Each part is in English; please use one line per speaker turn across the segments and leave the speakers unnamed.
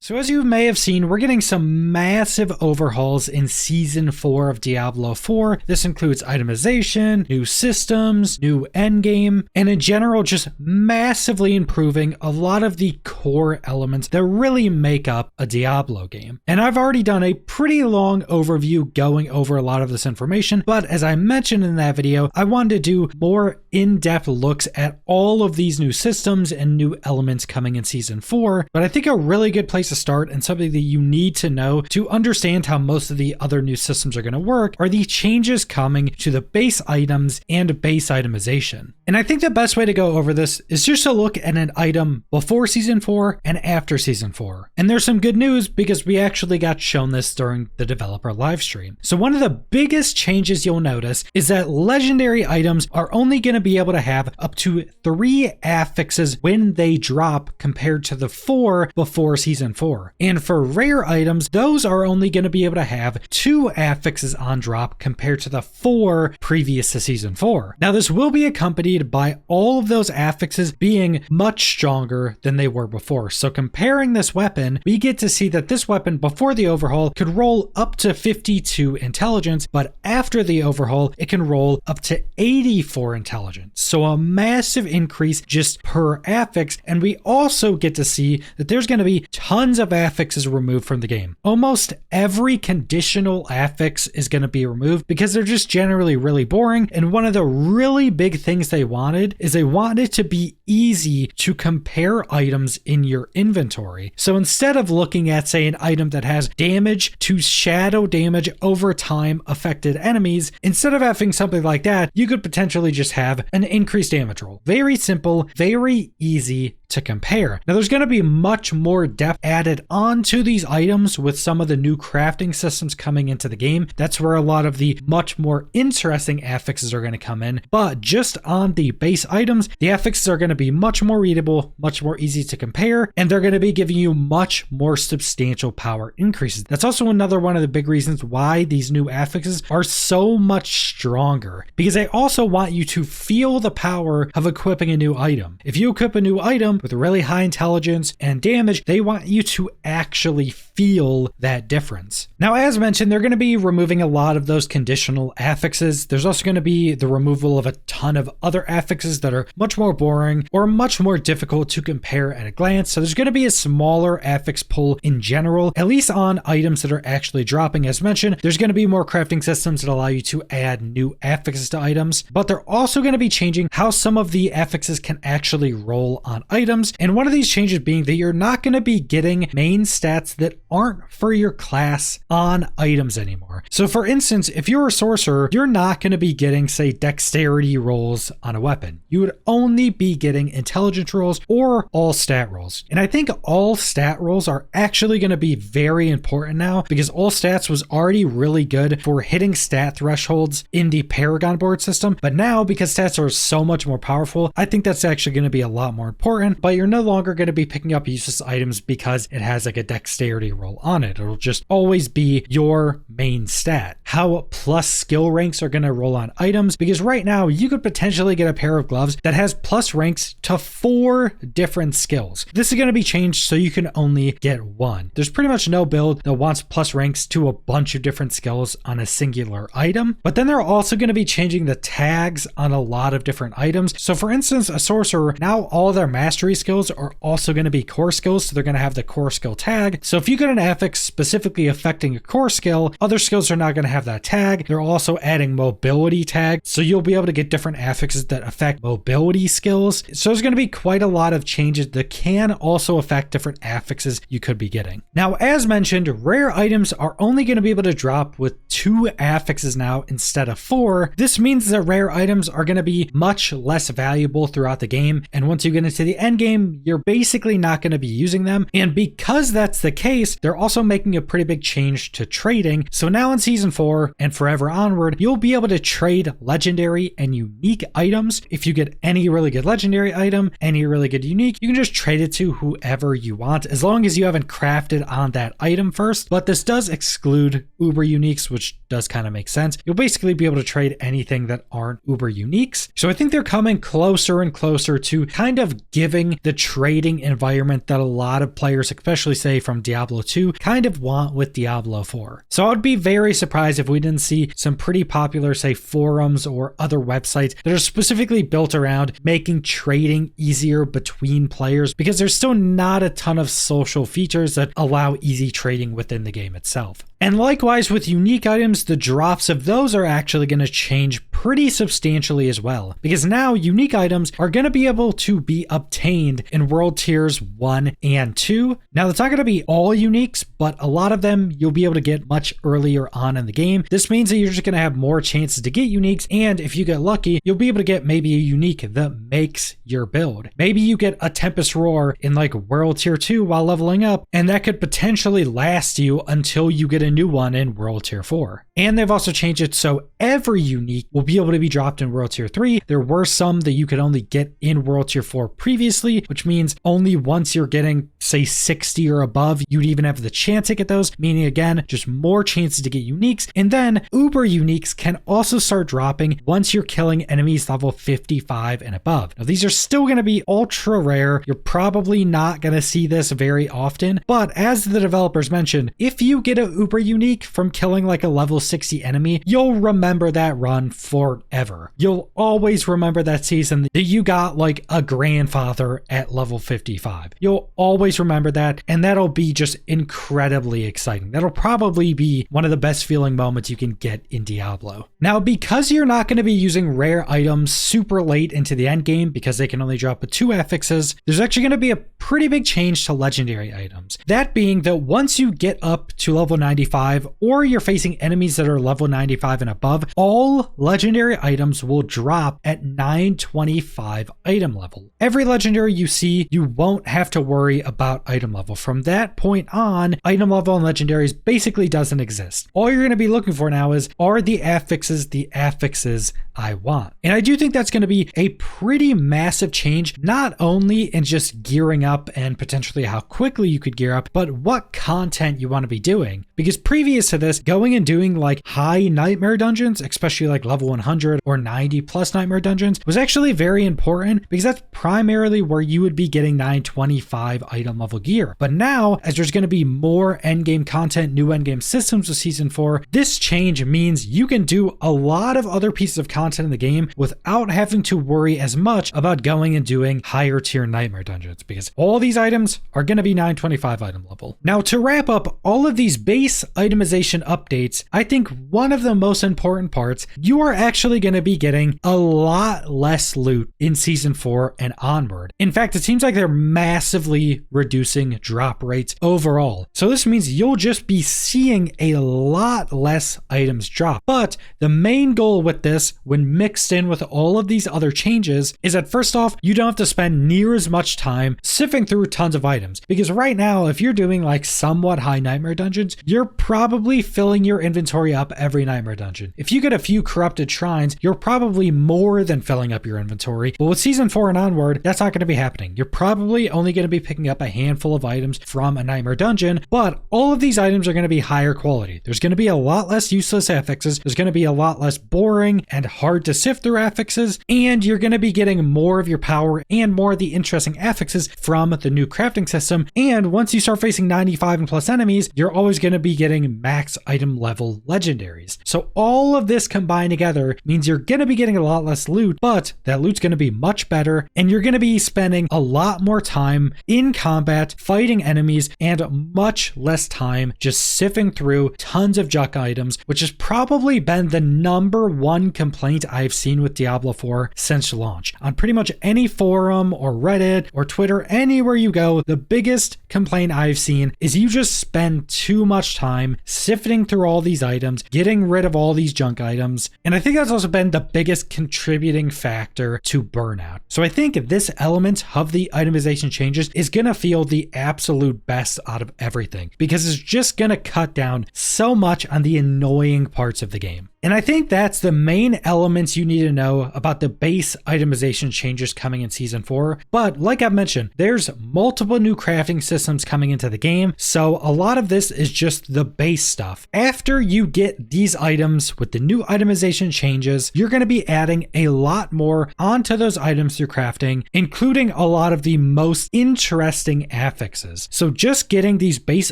So as you may have seen, we're getting some massive overhauls in Season 4 of Diablo 4. This includes itemization, new systems, new endgame, and in general just massively improving a lot of the core elements that really make up a Diablo game. And I've already done a pretty long overview going over a lot of this information, but as I mentioned in that video, I wanted to do more in-depth looks at all of these new systems and new elements coming in Season 4. But I think a really good place to start, and something that you need to know to understand how most of the other new systems are going to work, are the changes coming to the base items and base itemization. And I think the best way to go over this is just to look at an item before Season 4 and after Season 4. And there's some good news because we actually got shown this during the developer livestream. So one of the biggest changes you'll notice is that legendary items are only going to be able to have up to 3 affixes when they drop compared to the 4 before Season 4. And for rare items, those are only going to be able to have 2 affixes on drop compared to the 4 previous to Season 4. Now this will be accompanied by all of those affixes being much stronger than they were before. So comparing this weapon, we get to see that this weapon before the overhaul could roll up to 52 intelligence, but after the overhaul, it can roll up to 84 intelligence. So a massive increase just per affix. And we also get to see that there's going to be tons of affixes removed from the game. Almost every conditional affix is going to be removed because they're just generally really boring. And one of the really big things they wanted is they wanted it to be easy to compare items in your inventory. So instead of looking at, say, an item that has damage to shadow damage over time affected enemies, instead of having something like that, you could potentially just have an increased damage roll. Very simple, very easy to compare. Now there's going to be much more depth added onto these items with some of the new crafting systems coming into the game. That's where a lot of the much more interesting affixes are going to come in. But just on the base items, the affixes are going to be much more readable, much more easy to compare, and they're going to be giving you much more substantial power increases. That's also another one of the big reasons why these new affixes are so much stronger, because they also want you to feel the power of equipping a new item. If you equip a new item with really high intelligence and damage, they want you to actually feel that difference. Now, as mentioned, they're going to be removing a lot of those conditional affixes. There's also going to be the removal of a ton of other affixes that are much more boring or much more difficult to compare at a glance. So there's going to be a smaller affix pool in general, at least on items that are actually dropping. As mentioned, there's going to be more crafting systems that allow you to add new affixes to items, but they're also going to be changing how some of the affixes can actually roll on items. And one of these changes being that you're not going to be getting main stats that aren't for your class on items anymore. So for instance, if you're a sorcerer, you're not going to be getting, say, dexterity rolls on a weapon. You would only be getting intelligence rolls or all stat rolls. And I think all stat rolls are actually going to be very important now, because all stats was already really good for hitting stat thresholds in the Paragon board system. But now, because stats are so much more powerful, I think that's actually going to be a lot more important. But you're no longer going to be picking up useless items because it has like a dexterity roll on it. It'll just always be your main stat. How plus skill ranks are going to roll on items, because right now you could potentially get a pair of gloves that has plus ranks to 4 different skills. This is going to be changed so you can only get 1. There's pretty much no build that wants plus ranks to a bunch of different skills on a singular item. But then they're also going to be changing the tags on a lot of different items. So for instance, a sorcerer, now all their mastery skills are also going to be core skills, so they're going to have the core skill tag. So if you get an affix specifically affecting a core skill, other skills are not going to have that tag. They're also adding mobility tag, so you'll be able to get different affixes that affect mobility skills. So there's going to be quite a lot of changes that can also affect different affixes you could be getting. Now, as mentioned, rare items are only going to be able to drop with 2 affixes now instead of 4. This means that rare items are going to be much less valuable throughout the game, and once you get into the end game, you're basically not going to be using them. And because that's the case, case, they're also making a pretty big change to trading. So now in Season 4 and forever onward, you'll be able to trade legendary and unique items. If you get any really good legendary item, any really good unique, you can just trade it to whoever you want, as long as you haven't crafted on that item first. But this does exclude uber uniques, which does kind of make sense. You'll basically be able to trade anything that aren't uber uniques. So I think they're coming closer and closer to kind of giving the trading environment that a lot of players, especially say from Diablo 2, kind of want with Diablo 4. So I would be very surprised if we didn't see some pretty popular, say, forums or other websites that are specifically built around making trading easier between players, because there's still not a ton of social features that allow easy trading within the game itself. And likewise with unique items, the drops of those are actually going to change pretty substantially as well, because now unique items are going to be able to be obtained in world tiers 1 and 2. Now it's not going to be all uniques, but a lot of them you'll be able to get much earlier on in the game. This means that you're just going to have more chances to get uniques, and if you get lucky, you'll be able to get maybe a unique that makes your build. Maybe you get a Tempest Roar in like world tier 2 while leveling up, and that could potentially last you until you get a new one in world tier 4. And they've also changed it so every unique will be able to be dropped in world tier 3. There were some that you could only get in world tier 4 previously, which means only once you're getting, say, 60 or above, you'd even have the chance to get those, meaning again, just more chances to get uniques. And then uber uniques can also start dropping once you're killing enemies level 55 and above. Now these are still going to be ultra rare. You're probably not going to see this very often, but as the developers mentioned, if you get a uber unique from killing like a level 60 enemy, you'll remember that run forever. You'll always remember that season that you got like a grandfather at level 55. You'll always remember that, and that'll be just incredibly exciting. That'll probably be one of the best feeling moments you can get in Diablo. Now, because you're not going to be using rare items super late into the end game, because they can only drop with 2 affixes, there's actually going to be a pretty big change to legendary items. That being that once you get up to level 95, or you're facing enemies that are level 95 and above, all legendary items will drop at 925 item level. Every legendary you see, you won't have to worry about item level. From that point on, item level on legendaries basically doesn't exist. All you're going to be looking for now is, are the affixes I want? And I do think that's going to be a pretty massive change, not only in just gearing up and potentially how quickly you could gear up, but what content you want to be doing. Because previous to this, going and doing like high nightmare dungeons, especially like level 100 or 90 plus nightmare dungeons, was actually very important, because that's primarily where you would be getting 925 item level gear. But now, as there's going to be more endgame content, new endgame systems with Season 4, this change means you can do a lot of other pieces of content in the game without having to worry as much about going and doing higher tier nightmare dungeons, because all these items are going to be 925 item level. Now, to wrap up all of these base itemization updates, I think one of the most important parts, you are actually going to be getting a lot less loot in Season 4 and onward. In fact, it seems like they're massively reducing drop rates overall. So this means you'll just be seeing a lot less items drop. But the main goal with this, when mixed in with all of these other changes, is that first off, you don't have to spend near as much time sifting through tons of items. Because right now, if you're doing like somewhat high nightmare dungeons, you're probably filling your inventory up every nightmare dungeon. If you get a few corrupted shrines, you're probably more than filling up your inventory. But with Season 4 and onward, that's not going to be happening. You're probably only going to be picking up a handful of items from a nightmare dungeon, but all of these items are going to be higher quality. There's going to be a lot less useless affixes. There's going to be a lot less boring and hard to sift through affixes, and you're going to be getting more of your power and more of the interesting affixes from the new crafting system. And once you start facing 95 and plus enemies, you're always going to be getting max item level legendaries. So all of this combined together means you're going to be getting a lot less loot, but that loot's going to be much better, and you're going to be spending a lot more time in combat fighting enemies and much less time just sifting through tons of junk items, which has probably been the #1 complaint complaint I've seen with Diablo 4 since launch. On pretty much any forum or Reddit or Twitter, anywhere you go, the biggest complaint I've seen is you just spend too much time sifting through all these items, getting rid of all these junk items. And I think that's also been the biggest contributing factor to burnout. So I think this element of the itemization changes is going to feel the absolute best out of everything, because it's just going to cut down so much on the annoying parts of the game. And I think that's the main elements you need to know about the base itemization changes coming in Season 4. But like I've mentioned, there's multiple new crafting systems coming into the game, so a lot of this is just the base stuff. After you get these items with the new itemization changes, you're going to be adding a lot more onto those items through crafting, including a lot of the most interesting affixes. So just getting these base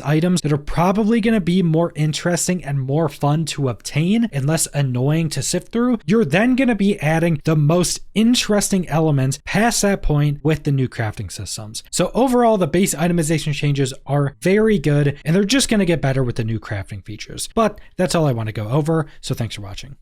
items that are probably going to be more interesting and more fun to obtain and less annoying to sift through, you're then going to be adding the most interesting elements past that point with the new crafting systems. So overall, the base itemization changes are very good, and they're just going to get better with the new crafting features. But that's all I want to go over, so thanks for watching.